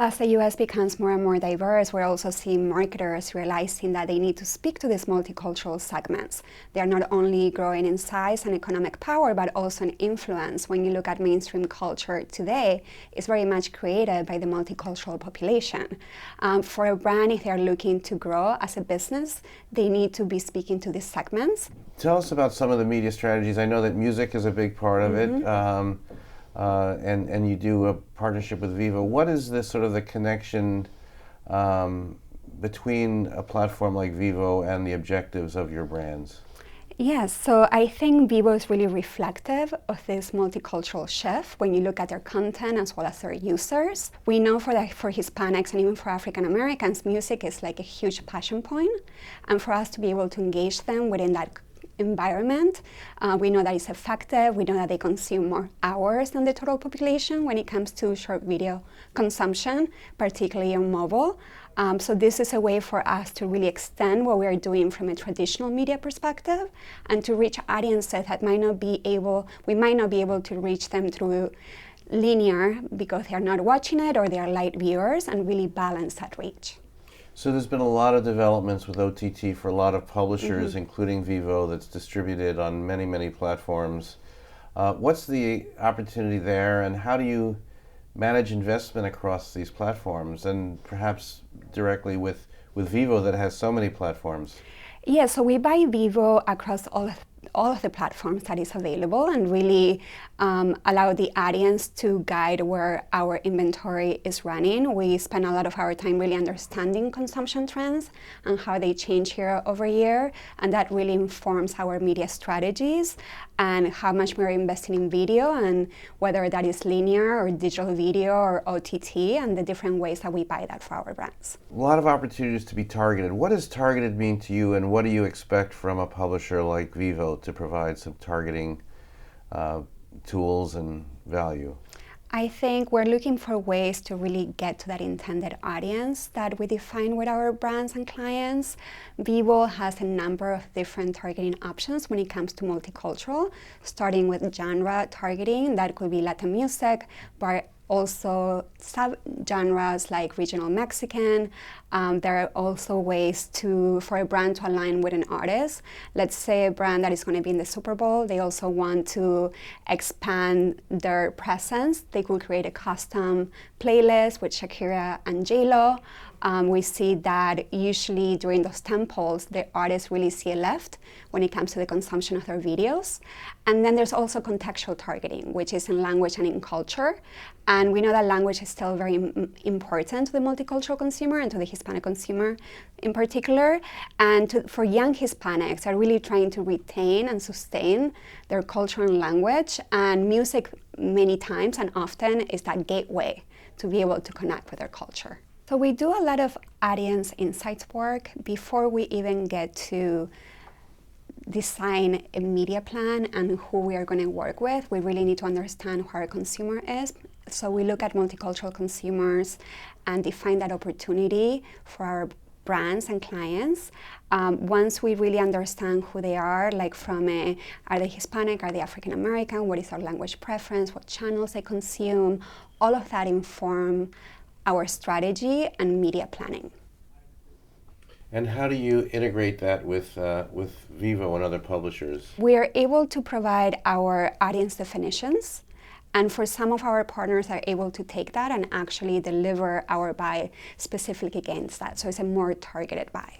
As the US becomes more and more diverse, we're also seeing marketers realizing that they need to speak to these multicultural segments. They are not only growing in size and economic power, but also in influence. When you look at mainstream culture today, it's very much created by the multicultural population. For a brand, if they're looking to grow as a business, they need to be speaking to these segments. Tell us about some of the media strategies. I know that music is a big part of it. And you do a partnership with Vevo. What is this sort of the connection between a platform like Vevo and the objectives of your brands? Yes, so I think Vevo is really reflective of this multicultural shift when you look at their content as well as their users. We know for Hispanics and even for African Americans, music is like a huge passion point. And for us to be able to engage them within that environment, we know that it's effective. We know that they consume more hours than the total population when it comes to short video consumption, particularly on mobile. So this is a way for us to really extend what we are doing from a traditional media perspective and to reach audiences that we might not be able to reach them through linear because they are not watching it or they are light viewers, and really balance that reach. So there's been a lot of developments with OTT for a lot of publishers, including Vevo, that's distributed on many, many platforms. What's the opportunity there, and how do you manage investment across these platforms, and perhaps directly with Vevo that has so many platforms? Yeah, so we buy Vevo across all of the platforms that is available, and really allow the audience to guide where our inventory is running. We spend a lot of our time really understanding consumption trends and how they change year over year, and that really informs our media strategies and how much we're investing in video, and whether that is linear or digital video or OTT, and the different ways that we buy that for our brands. A lot of opportunities to be targeted. What does targeted mean to you, and what do you expect from a publisher like Vevo to provide some targeting tools and value? I think we're looking for ways to really get to that intended audience that we define with our brands and clients. Vevo has a number of different targeting options when it comes to multicultural, starting with genre targeting. That could be Latin music, but also sub-genres like regional Mexican. There are also ways for a brand to align with an artist. Let's say a brand that is going to be in the Super Bowl, they also want to expand their presence. They could create a custom playlist with Shakira and J-Lo. We see that usually during those temples, the artists really see a lift when it comes to the consumption of their videos. And then there's also contextual targeting, which is in language and in culture. And we know that language is still very important to the multicultural consumer and to the Hispanic consumer in particular. And for young Hispanics are really trying to retain and sustain their culture and language. And music many times and often is that gateway to be able to connect with their culture. So we do a lot of audience insights work before we even get to design a media plan and who we are going to work with. We really need to understand who our consumer is. So we look at multicultural consumers and define that opportunity for our brands and clients. Once we really understand who they are, like are they Hispanic, are they African American, what is their language preference, what channels they consume, all of that inform our strategy and media planning. And how do you integrate that with Vevo and other publishers? We are able to provide our audience definitions, and for some of our partners are able to take that and actually deliver our buy specifically against that. So it's a more targeted buy.